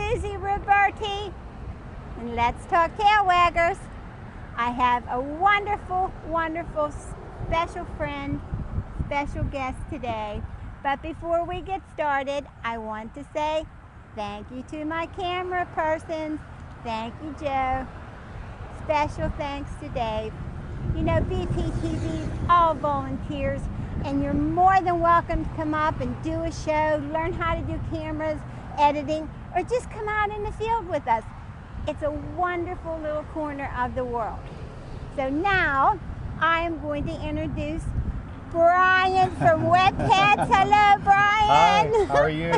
Susie Roberti, and Let's Talk Tail Waggers. I have a wonderful, wonderful special friend, special guest today. But before we get started, I want to say thank you to my camera persons. Thank you, Joe. Special thanks to Dave. You know, VPTV is all volunteers, and you're more than welcome to come up and do a show, learn how to do cameras, editing, or just come out in the field with us. It's a wonderful little corner of the world. So now I am going to introduce Brian from Wet Pets. Hello, Brian. Hi, how are you?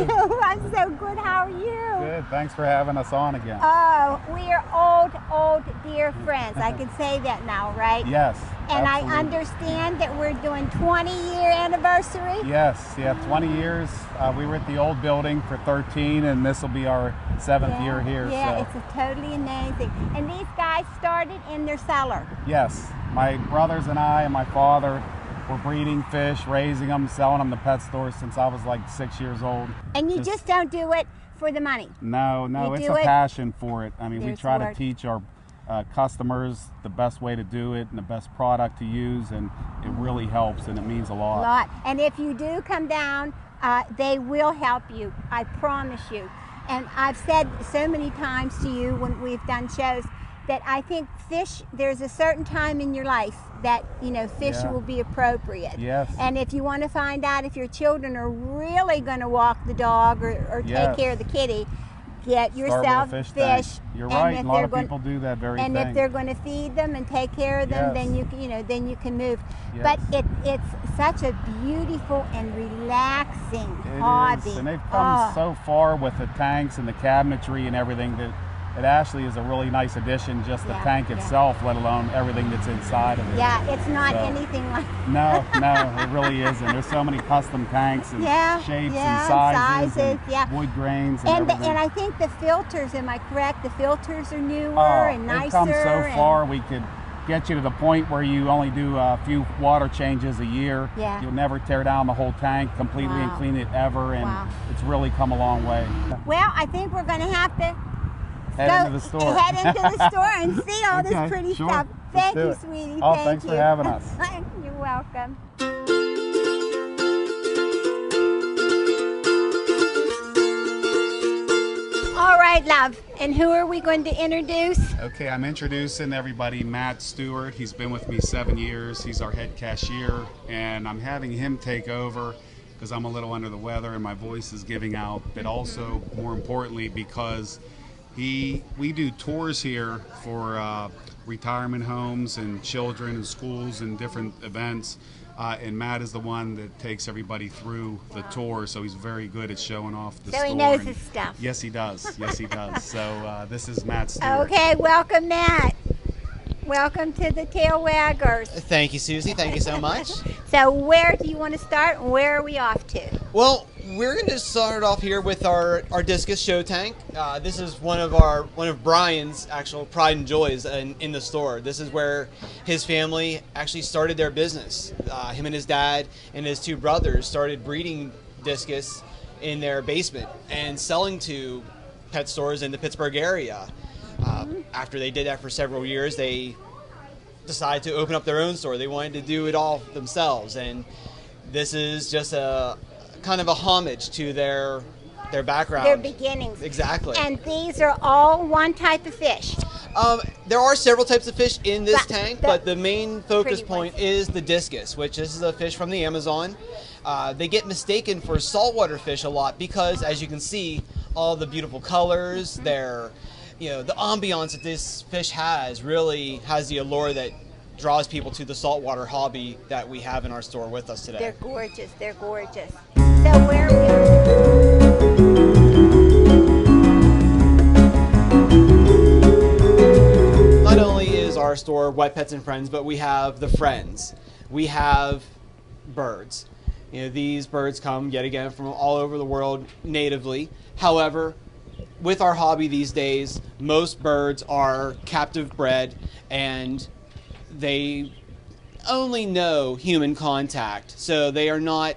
I'm so good. How are you? Good. Thanks for having us on again. Oh, we are old, dear friends. I can say that now, right? Yes. And absolutely. I understand that we're doing 20-year anniversary. Yes, yeah, 20 years. We were at the old building for 13, and this will be our 7th year here. Yeah, so. it's totally amazing. And these guys started in their cellar. Yes, my brothers and I and my father were breeding fish, raising them, selling them to pet stores since I was like 6 years old. And you just don't do it for the money. No, You it's do a it- passion for it. I mean, we There's try the to word. teach our customers the best way to do it and the best product to use, and it really helps, and it means a lot. And if you do come down, they will help you. I promise you. And I've said so many times to you when we've done shows that I think fish, there's a certain time in your life that, you know, fish Yeah. will be appropriate. Yes. And if you want to find out if your children are really going to walk the dog or take Yes. care of the kitty, get Start yourself with a fish tank. You're right. if A lot they're of going- people do that very and thing. if they're going to feed them and take care of them, Yes. then then you can move. Yes. But it's such a beautiful and relaxing It hobby. is, and they've come Oh. so far with the tanks and the cabinetry and everything that it actually is a really nice addition, just the Yeah, tank yeah. itself, let alone everything that's inside of it. Yeah, it's not So- anything like No, it really isn't. There's so many custom tanks and shapes yeah, and sizes, and yeah. wood grains and, And everything. I think the filters, am I correct? The filters are newer and nicer. They've come so and- far, we could get you to the point where you only do a few water changes a year. Yeah. You'll never tear down the whole tank completely and Wow. clean it ever, and Wow. it's really come a long way. Well, I think we're going to have to Head into the store. head into the store and see all this Okay, pretty sure. stuff. Let's Thank do you, it. sweetie. Oh, Thank thanks you. for having us. You're welcome. All right, love. And who are we going to introduce? Okay, I'm introducing everybody Matt Stewart. He's been with me 7 years. He's our head cashier, and I'm having him take over because I'm a little under the weather and my voice is giving out, but also more importantly because we do tours here for retirement homes and children and schools and different events. And Matt is the one that takes everybody through the tour, so he's very good at showing off the So store. he knows and- his stuff. Yes, he does. Yes, he does. So this is Matt Stewart. Okay, welcome, Matt. Welcome to the Tail Waggers. Thank you, Susie. Thank you so much. So where do you want to start and where are we off to? Well, we're going to start off here with our discus show tank. This is one of Brian's actual pride and joys in the store. This is where his family actually started their business. Him and his dad and his two brothers started breeding discus in their basement and selling to pet stores in the Pittsburgh area. After they did that for several years, they decided to open up their own store. They wanted to do it all themselves, and this is just a kind of a homage to their background. Their beginnings. Exactly. And these are all one type of fish. There are several types of fish in this But tank, the but the main focus pretty point ones. is the discus, which is a fish from the Amazon. They get mistaken for saltwater fish a lot because, as you can see, all the beautiful colors, the ambiance that this fish really has the allure that draws people to the saltwater hobby that we have in our store with us today. They're gorgeous. They're gorgeous. So where are we? Not only is our store Wet Pets and Friends, but we have the Friends. We have birds. These birds come yet again from all over the world natively. However, with our hobby these days, most birds are captive bred and they only know human contact. So they are not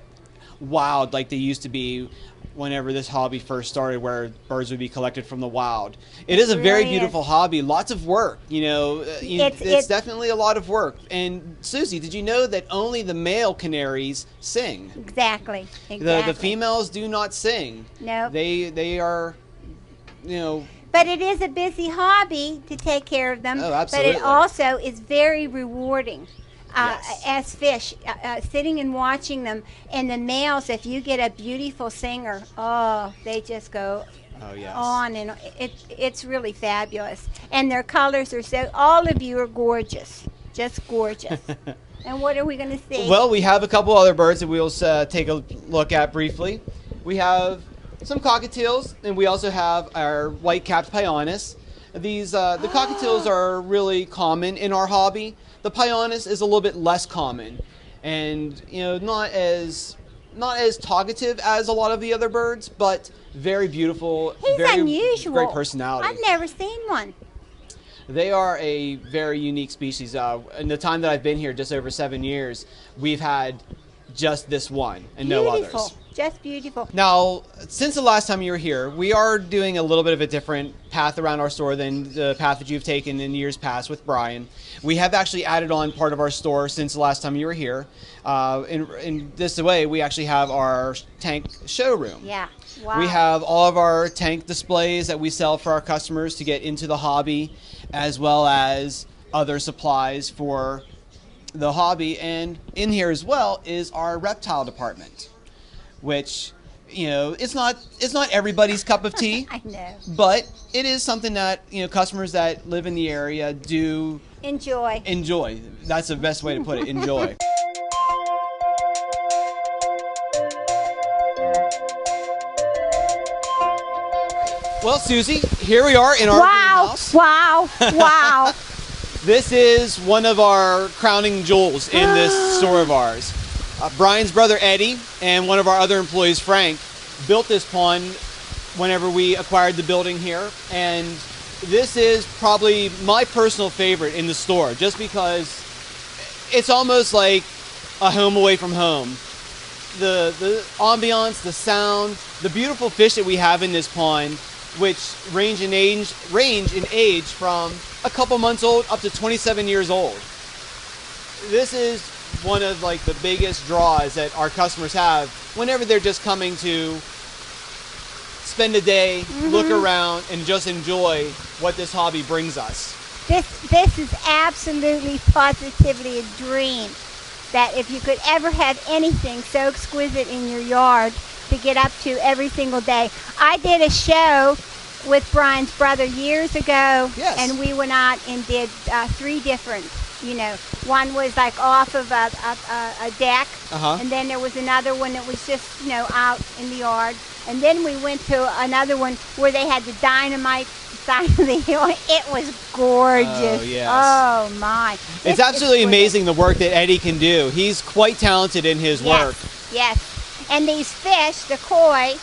wild like they used to be whenever this hobby first started, where birds would be collected from the wild. It is a very really beautiful hobby. Lots of work, It's it's definitely a lot of work. And Susie, did you know that only the male canaries sing? Exactly. The females do not sing. Nope. They are, But it is a busy hobby to take care of them. Oh, But absolutely. it also is very rewarding. Yes. As fish, sitting and watching them. And the males, if you get a beautiful singer, they just go Oh, yes. on, and it's really fabulous. And their colors are so, all of you are gorgeous, just gorgeous. And what are we going to see? Well, we have a couple other birds that we'll take a look at briefly. We have some cockatiels, and we also have our white-capped pionis. These the cockatiels are really common in our hobby. The pionis is a little bit less common, and not as talkative as a lot of the other birds, but very beautiful. He's very unusual. Great personality. I've never seen one. They are a very unique species. In the time that I've been here, just over 7 years, we've had just this one and no Beautiful. others. Just beautiful. Now, since the last time you were here, we are doing a little bit of a different path around our store than the path that you've taken in years past with Brian. We have actually added on part of our store since the last time you were here. In this way, we actually have our tank showroom. Yeah. Wow. We have all of our tank displays that we sell for our customers to get into the hobby, as well as other supplies for the hobby. And in here as well is our reptile department, which, it's not everybody's cup of tea. I know. But it is something that, customers that live in the area do Enjoy. enjoy. That's the best way to put it, enjoy. Well, Susie, here we are in our greenhouse. Wow. Wow. This is one of our crowning jewels in this store of ours. Brian's brother Eddie and one of our other employees, Frank, built this pond whenever we acquired the building here. And this is probably my personal favorite in the store, just because it's almost like a home away from home. The ambiance, the sound, the beautiful fish that we have in this pond, which range in age from a couple months old up to 27 years old. This is one of the biggest draws that our customers have whenever they're just coming to spend a day, look around, and just enjoy what this hobby brings us. This is absolutely, positively a dream. That if you could ever have anything so exquisite in your yard to get up to every single day. I did a show with Brian's brother years ago, Yes. and we went out and did 3 different, one was off of a deck, and then there was another one that was just, out in the yard, and then we went to another one where they had the dynamite side of the hill. It was gorgeous. Oh, yes. Oh, my. It's absolutely amazing the work that Eddie can do. He's quite talented in his work. Yes. And these fish, the koi,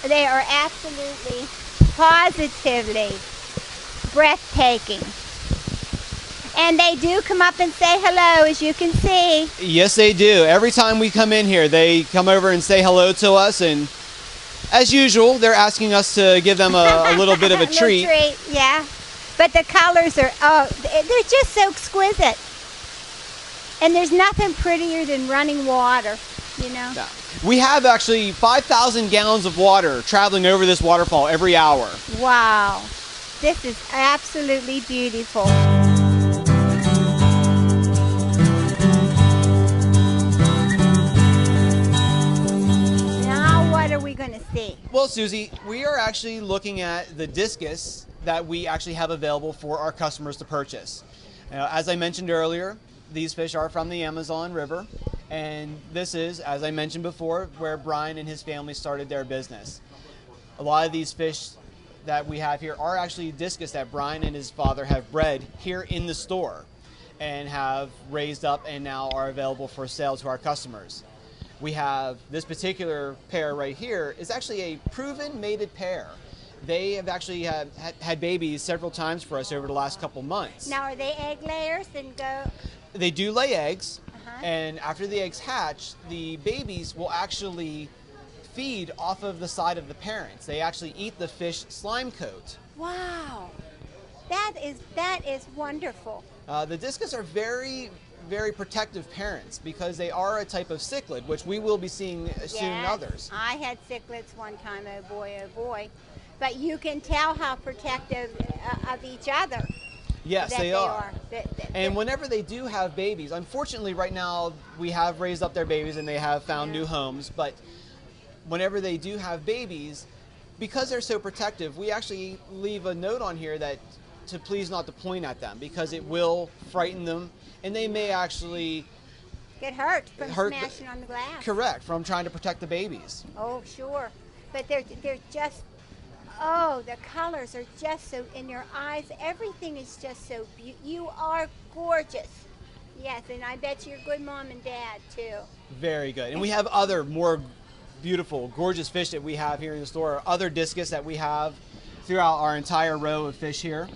they are absolutely, positively breathtaking. And they do come up and say hello, as you can see. Yes, they do. Every time we come in here, they come over and say hello to us, and as usual, they're asking us to give them a little bit of a treat. Yeah. But the colors are, they're just so exquisite. And there's nothing prettier than running water, Yeah. We have actually 5,000 gallons of water traveling over this waterfall every hour. Wow. This is absolutely beautiful. Now what are we going to see? Well, Susie, we are actually looking at the discus that we actually have available for our customers to purchase. As I mentioned earlier, these fish are from the Amazon River, and this is, as I mentioned before, where Brian and his family started their business. A lot of these fish that we have here are actually discus that Brian and his father have bred here in the store and have raised up and now are available for sale to our customers. We have this particular pair right here is actually a proven mated pair. They have actually had babies several times for us over the last couple months. Now, are they egg layers and go? They do lay eggs, and after the eggs hatch, the babies will actually feed off of the side of the parents. They actually eat the fish slime coat. Wow. That is wonderful. The discus are very, very protective parents because they are a type of cichlid, which we will be seeing soon in Yes, others. I had cichlids one time, oh boy, oh boy. But you can tell how protective of each other. Yes, that they are. That- And whenever they do have babies, unfortunately right now we have raised up their babies and they have found Yeah. new homes, but whenever they do have babies, because they're so protective, we actually leave a note on here that to please not to point at them because it will frighten them and they may actually get hurt from hurt the- smashing on the glass. correct from trying to protect the babies. Oh, sure. But they're just, oh, the colors are just so, in your eyes, everything is just so beautiful. You are gorgeous. Yes, and I bet you're a good mom and dad, too. Very good. And we have other more beautiful, gorgeous fish that we have here in the store, other discus that we have throughout our entire row of fish here.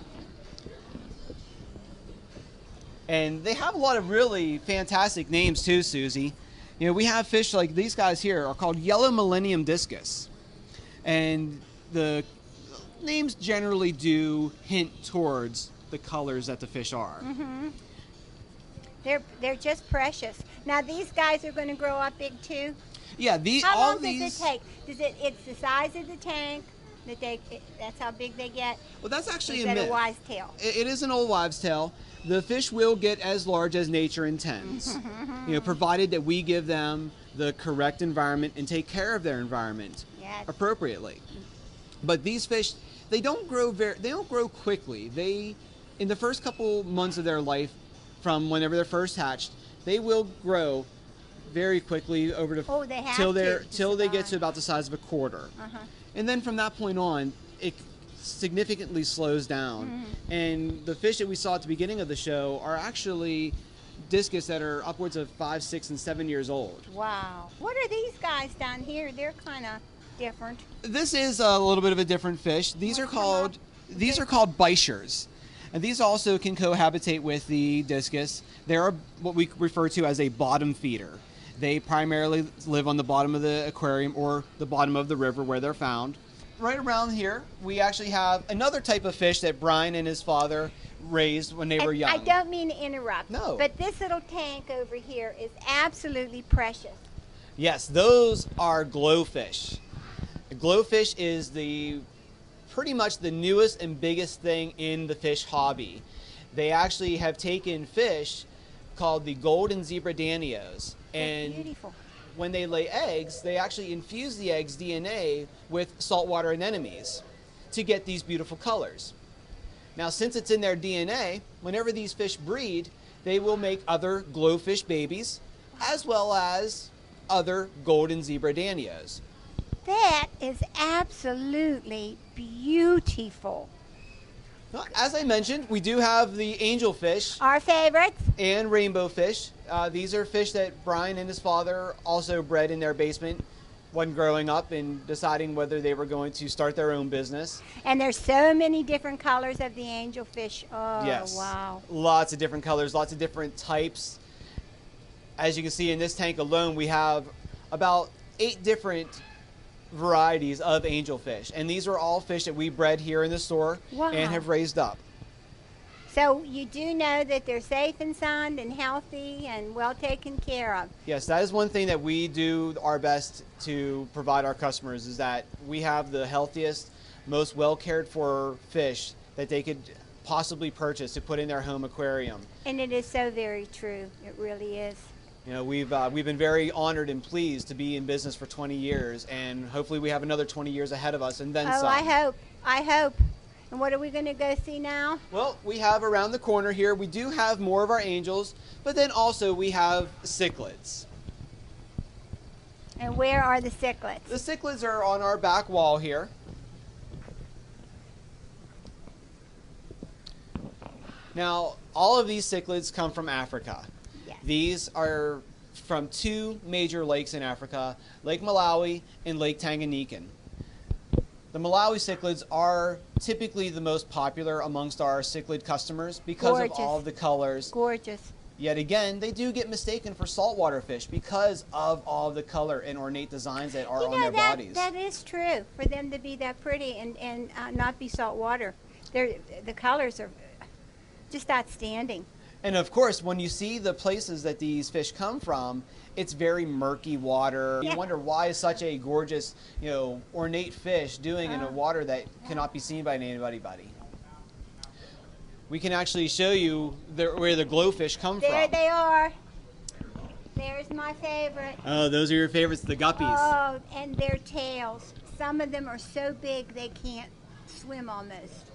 And they have a lot of really fantastic names too, Susie. You know, we have fish like these guys here are called yellow millennium discus. And the names generally do hint towards the colors that the fish are. Mm-hmm. They're just precious. Now, these guys are going to grow up big, too? Yeah, How all long these. does it take? It's the size of the tank that that's how big they get? Well, that's actually Is a that myth. a wise tale? It is an old wives' tale. The fish will get as large as nature intends, you know, provided that we give them the correct environment and take care of their environment Yes. appropriately. But these fish, they don't grow quickly. They, in the first couple months of their life, from whenever they're first hatched, they will grow very quickly over to Oh, they have till to they get survive. to about the size of a quarter. Uh-huh. And then from that point on, it significantly slows down. Mm-hmm. And the fish that we saw at the beginning of the show are actually discus that are upwards of 5, 6, and 7 years old. Wow. What are these guys down here? They're kind of different. This is a little bit of a different fish. These are called bichers. And these also can cohabitate with the discus. They are what we refer to as a bottom feeder. They primarily live on the bottom of the aquarium or the bottom of the river where they're found. Right around here, we actually have another type of fish that Brian and his father raised when they were And young. I don't mean to interrupt. No. But this little tank over here is absolutely precious. Yes, those are glowfish. Glowfish is pretty much the newest and biggest thing in the fish hobby. They actually have taken fish called the golden zebra danios, They're and beautiful. when they lay eggs, they actually infuse the egg's DNA with saltwater anemones to get these beautiful colors. Now, since it's in their DNA, whenever these fish breed, they will make other glowfish babies, as well as other golden zebra danios. That is absolutely beautiful. Well, as I mentioned, we do have the angelfish Our favorites? and rainbow fish. These are fish that Brian and his father also bred in their basement when growing up and deciding whether they were going to start their own business. And there's so many different colors of the angelfish. Oh, Yes. wow. Lots of different colors, lots of different types. As you can see in this tank alone, we have about 8 different varieties of angelfish. And these are all fish that we bred here in the store Wow. and have raised up. So you do know that they're safe and sound and healthy and well taken care of. Yes, that is one thing that we do our best to provide our customers is that we have the healthiest, most well cared for fish that they could possibly purchase to put in their home aquarium. And it is so very true. It really is. You know, we've been very honored and pleased to be in business for 20 years, and hopefully we have another 20 years ahead of us and then Oh, some. I hope. I hope. And what are we going to go see now? Well, we have around the corner here, we do have more of our angels, but then also we have cichlids. And where are the cichlids? The cichlids are on our back wall here. Now, all of these cichlids come from Africa. Yes. These are from 2 major lakes in Africa, Lake Malawi and Lake Tanganyika. The Malawi cichlids are typically the most popular amongst our cichlid customers because Gorgeous. of all of the colors. Gorgeous. Yet again, they do get mistaken for saltwater fish because of all the color and ornate designs that are on their bodies. That is true. For them to be that pretty and not be saltwater, the colors are just outstanding. And of course, when you see the places that these fish come from, it's very murky water. Yeah. You wonder why is such a gorgeous, ornate fish doing in a water that cannot be seen by anybody. We can actually show you where the glowfish come from. There they are. There's my favorite. Oh, those are your favorites, the guppies. Oh, and their tails. Some of them are so big they can't swim almost.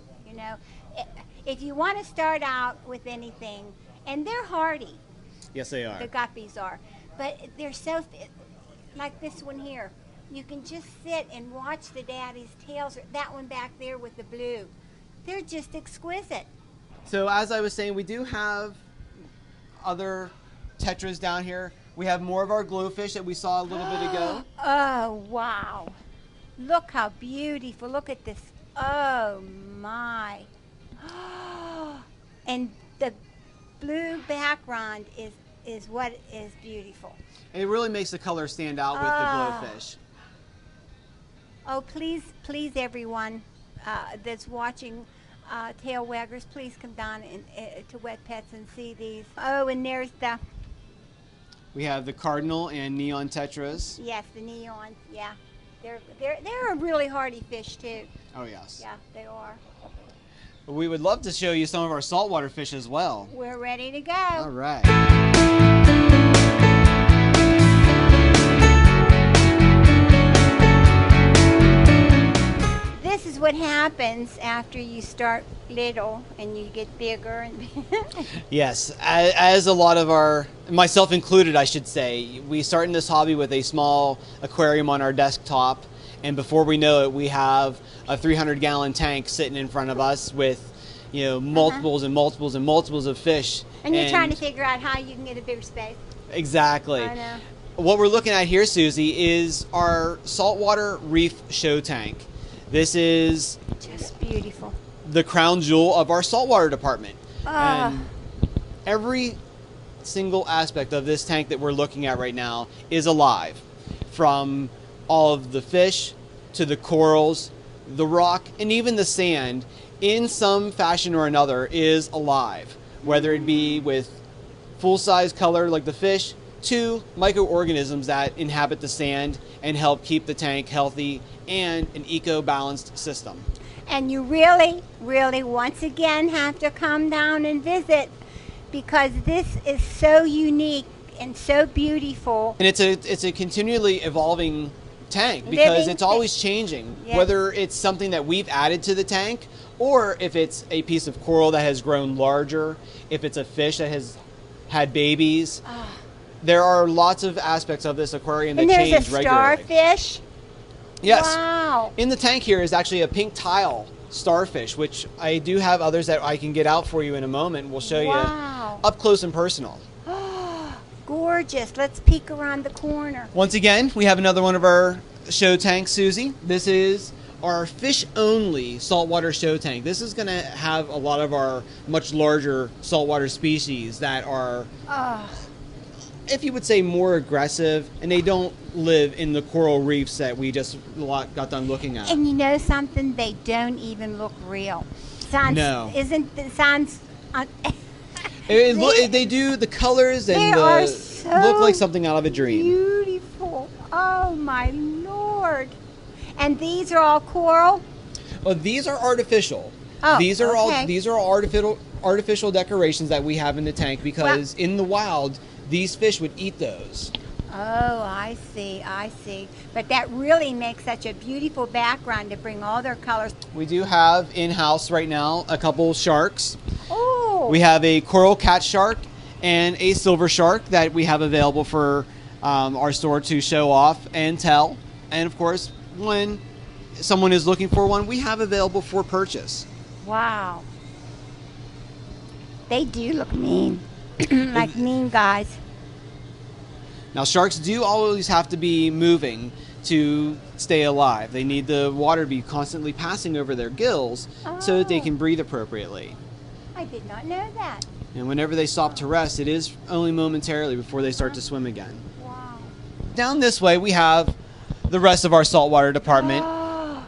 If you want to start out with anything, and they're hardy, Yes, they are. the guppies are, but they're so like this one here. You can just sit and watch the daddy's tails. That one back there with the blue. They're just exquisite. So as I was saying, we do have other tetras down here. We have more of our glowfish that we saw a little bit ago. Oh, wow. Look how beautiful. Look at this. Oh, my. And the blue background is what is beautiful. And it really makes the color stand out with the glowfish. Oh, please, everyone that's watching Tail Waggers, please come down to Wet Pets and see these. Oh, and there's We have the cardinal and neon tetras. yes, the neons. Yeah, they're a really hardy fish too. Oh yes. Yeah, they are. We would love to show you some of our saltwater fish as well. We're ready to go. All right. This is what happens after you start little and you get bigger and Yes, as a lot of our, myself included I should say, we start in this hobby with a small aquarium on our desktop, and before we know it we have a 300-gallon tank sitting in front of us with multiples and multiples and multiples of fish. and you're trying to figure out how you can get a bigger space. Exactly. I know. What we're looking at here, Susie, is our saltwater reef show tank. This is Just beautiful. the crown jewel of our saltwater department. Ah. And every single aspect of this tank that we're looking at right now is alive. From all of the fish to the corals, the rock, and even the sand, in some fashion or another, is alive. Whether it be with full-size color like the fish, to microorganisms that inhabit the sand and help keep the tank healthy and an eco-balanced system. And you really, really, once again, have to come down and visit because this is so unique and so beautiful. And it's a continually evolving tank because Living it's always changing. Yes. Whether it's something that we've added to the tank or if it's a piece of coral that has grown larger, if it's a fish that has had babies. There are lots of aspects of this aquarium that And change there's a regularly. starfish. Yes. Wow. In the tank here is actually a pink tile starfish, which I do have others that I can get out for you in a moment. We'll show Wow. you up close and personal. Gorgeous. Let's peek around the corner. Once again, we have another one of our show tanks, Susie. This is our fish-only saltwater show tank. This is going to have a lot of our much larger saltwater species that are, if you would say, more aggressive, and they don't live in the coral reefs that we just got done looking at. And you know something? They don't even look real. No. Sounds. They do, the colors and They are so look like something out of a dream. Beautiful. Oh my Lord. And these are all coral? Well, these are artificial. Oh, these are okay. all artificial decorations that we have in the tank because in the wild these fish would eat those. Oh, I see. But that really makes such a beautiful background to bring all their colors. We do have in-house right now a couple sharks. Oh. We have a coral cat shark and a silver shark that we have available for our store to show off and tell. And of course, when someone is looking for one, we have available for purchase. Wow. They do look mean. Like mean guys. Now, sharks do always have to be moving to stay alive. They need the water to be constantly passing over their gills so that they can breathe appropriately. I did not know that. And whenever they stop to rest, it is only momentarily before they start to swim again. Wow. Down this way, we have the rest of our saltwater department. Oh,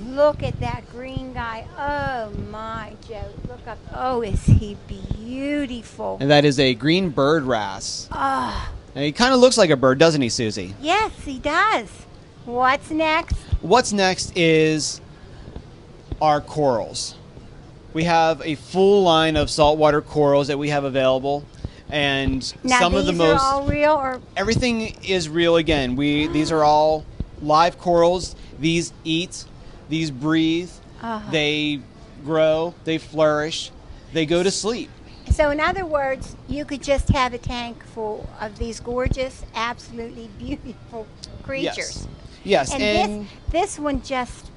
look at that green guy. Oh my, Joe. Look up. Oh, is he beautiful? And that is a green bird wrasse. Oh, And he kind of looks like a bird, doesn't he, Susie? yes, he does. What's next? What's next is our corals. We have a full line of saltwater corals that we have available, and Now, some of the these most are all real, or everything is real again. These are all live corals. These eat, these breathe, they grow, they flourish, they go to sleep. so in other words, you could just have a tank full of these gorgeous, absolutely beautiful creatures. Yes, And this one just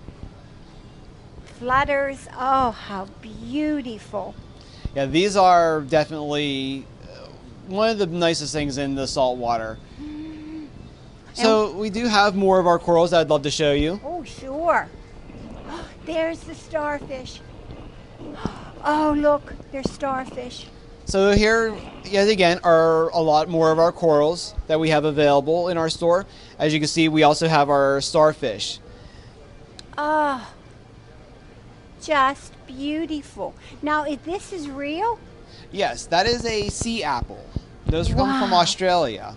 flutters. Oh, how beautiful. yeah, these are definitely one of the nicest things in the salt water. So we do have more of our corals that I'd love to show you. Oh, sure. There's the starfish. Oh, look, there's starfish. So here, yet again, are a lot more of our corals that we have available in our store. As you can see, we also have our starfish. Oh, just beautiful. Now, if this is real, Yes, that is a sea apple. Those come from Wow. Australia.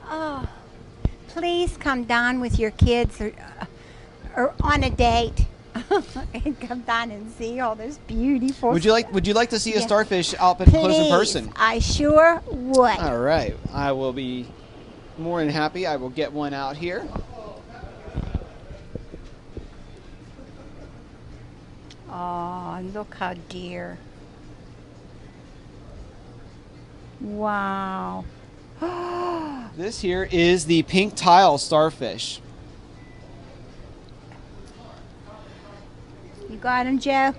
oh, please come down with your kids or on a date and come down and see all this beautiful. Would you like to see a Yeah. starfish up and close in Please, person? I sure would. All right, I will be more than happy. I will get one out here. Oh, look how dear. Wow. This here is the pink tile starfish. You got him, Joe?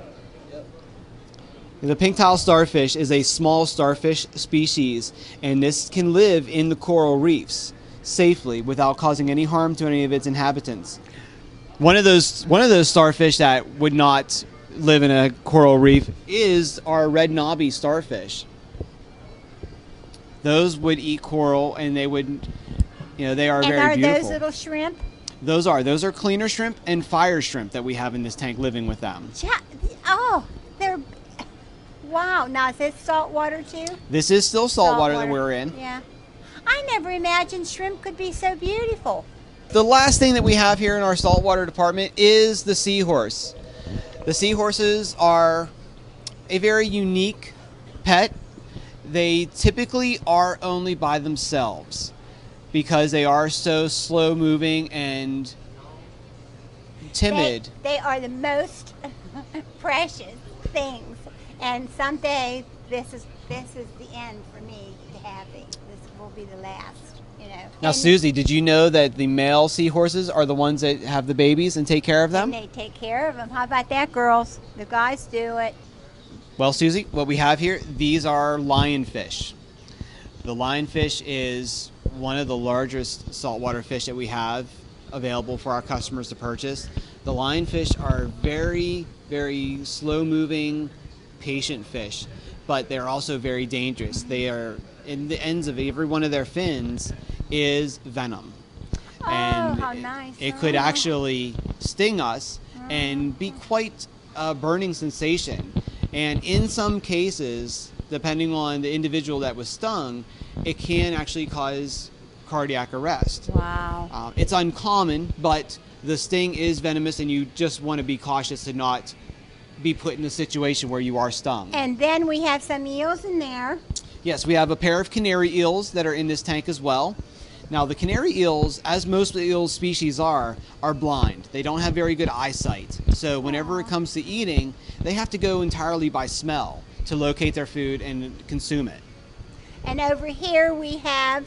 The pink tile starfish is a small starfish species, and this can live in the coral reefs safely without causing any harm to any of its inhabitants. One of those starfish that would not live in a coral reef is our red knobby starfish. Those would eat coral, and they would, they are And very are beautiful. those little shrimp? Those are cleaner shrimp and fire shrimp that we have in this tank living with them. Oh, they're. Wow. Now, is this salt water too? This is still saltwater that we're in. Yeah. I never imagined shrimp could be so beautiful. The last thing that we have here in our saltwater department is the seahorse. The seahorses are a very unique pet. They typically are only by themselves because they are so slow moving and timid. They are the most precious things. And someday this is the end for me to have these. This will be the last, Now, And- Susie, did you know that the male seahorses are the ones that have the babies and take care of them? And they take care of them. How about that, girls? The guys do it. Well, Susie, what we have here, these are lionfish. The lionfish is one of the largest saltwater fish that we have available for our customers to purchase. The lionfish are very, very slow-moving, patient fish, but they're also very dangerous. They are, in the ends of every one of their fins is venom. Oh, And how nice. it could Oh. actually sting us and be quite a burning sensation. And in some cases, depending on the individual that was stung, it can actually cause cardiac arrest. Wow. It's uncommon, but the sting is venomous, and you just want to be cautious to not be put in a situation where you are stung. And then we have some eels in there. Yes, we have a pair of canary eels that are in this tank as well. Now, the canary eels, as most eel species are blind. They don't have very good eyesight. So whenever it comes to eating, they have to go entirely by smell to locate their food and consume it. And over here we have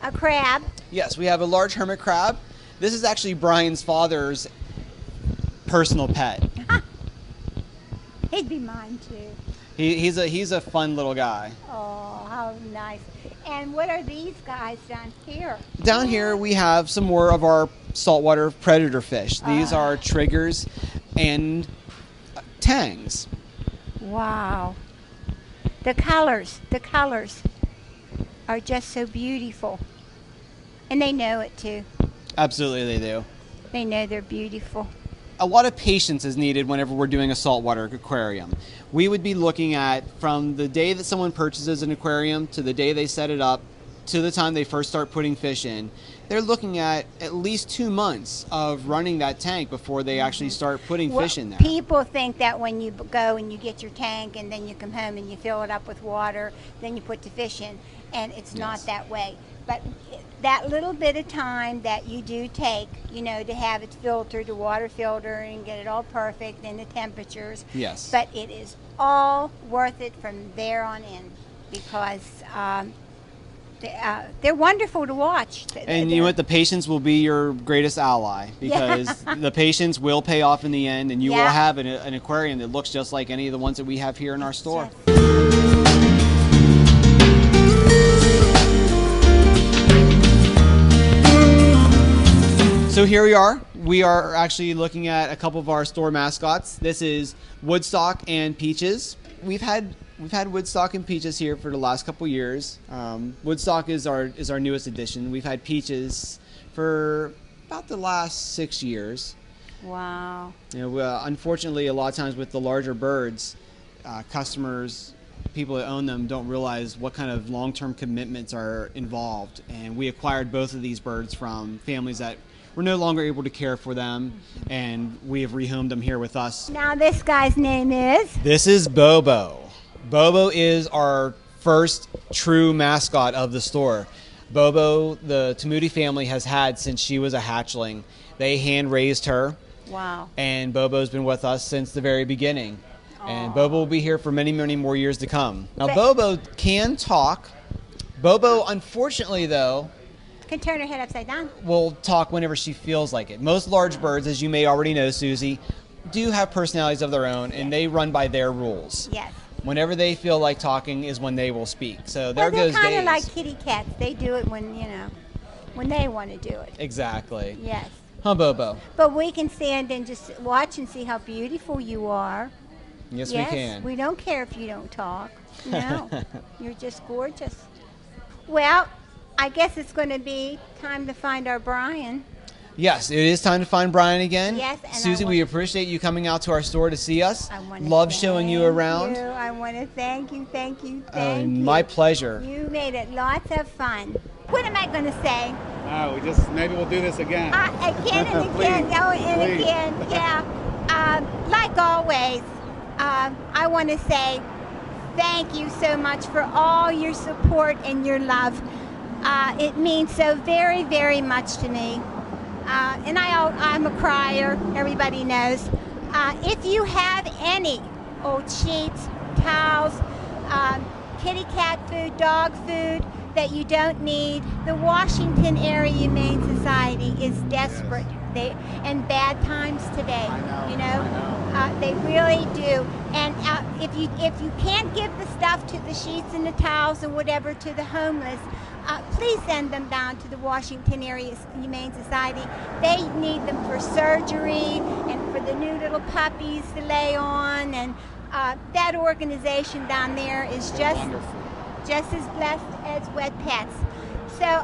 a crab. Yes, we have a large hermit crab. This is actually Brian's father's personal pet. He'd be mine too. He's a fun little guy. Oh, how nice. And what are these guys down here? Down here we have some more of our saltwater predator fish. These are triggers and tangs. Wow. the colors are just so beautiful. And they know it too. Absolutely, they do. They know they're beautiful. A lot of patience is needed whenever we're doing a saltwater aquarium. We would be looking at from the day that someone purchases an aquarium to the day they set it up to the time they first start putting fish in. They're looking at least 2 months of running that tank before they actually start putting fish in there. People think that when you go and you get your tank and then you come home and you fill it up with water, then you put the fish in, and it's not that way. But that little bit of time that you do take, you know, to have it filtered, the water filter, and get it all perfect, and the temperatures. Yes. But it is all worth it from there on in, because they're wonderful to watch. And you know what? The patience will be your greatest ally, because the patience will pay off in the end, and you will have an aquarium that looks just like any of the ones that we have here in our store. So here we are. We are actually looking at a couple of our store mascots. This is Woodstock and Peaches. We've had Woodstock and Peaches here for the last couple years. Woodstock is our newest addition. We've had Peaches for about the last 6 years. Wow. You know, unfortunately, a lot of times with the larger birds, customers, people that own them, don't realize what kind of long-term commitments are involved. And we acquired both of these birds from families that were no longer able to care for them, and we have rehomed them here with us. Now this guy's name is? This is Bobo. Bobo is our first true mascot of the store. Bobo, the Tamuti family has had since she was a hatchling. They hand raised her. Wow. And Bobo's been with us since the very beginning. And Bobo will be here for many, many more years to come. Now, Bobo can talk. Bobo, unfortunately, though, can turn her head upside down. Will talk whenever she feels like it. Most large birds, as you may already know, Susie, do have personalities of their own, and they run by their rules. Yes. Whenever they feel like talking is when they will speak. So there goes days. They're kind of like kitty cats. They do it when, you know, when they want to do it. Exactly. Yes. Huh, Bobo? But we can stand and just watch and see how beautiful you are. Yes, we can. We don't care if you don't talk. No. You're just gorgeous. Well, I guess it's going to be time to find our Brian. Yes, it is time to find Brian again. Yes, and Susie, we appreciate you coming out to our store to see us. I love showing you around. I want to thank you. My pleasure. You made it lots of fun. What am I going to say? Maybe we'll do this again. Again and again. Again. Yeah. Like always, I want to say thank you so much for all your support and your love. It means so very, very much to me. And I'm a crier, everybody knows. If you have any old sheets, towels, kitty cat food, dog food that you don't need, the Washington Area Humane Society is desperate. And bad times today, you know, they really do. And if you can't give the stuff to the sheets and the towels and whatever to the homeless, please send them down to the Washington Area Humane Society. They need them for surgery and for the new little puppies to lay on. And that organization down there is just as blessed as Wet Pets. So,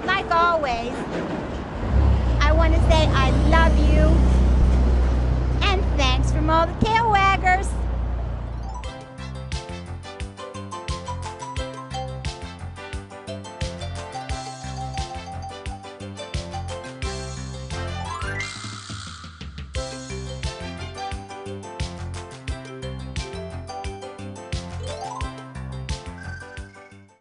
like always, I want to say I love you, and thanks from all the tail waggers.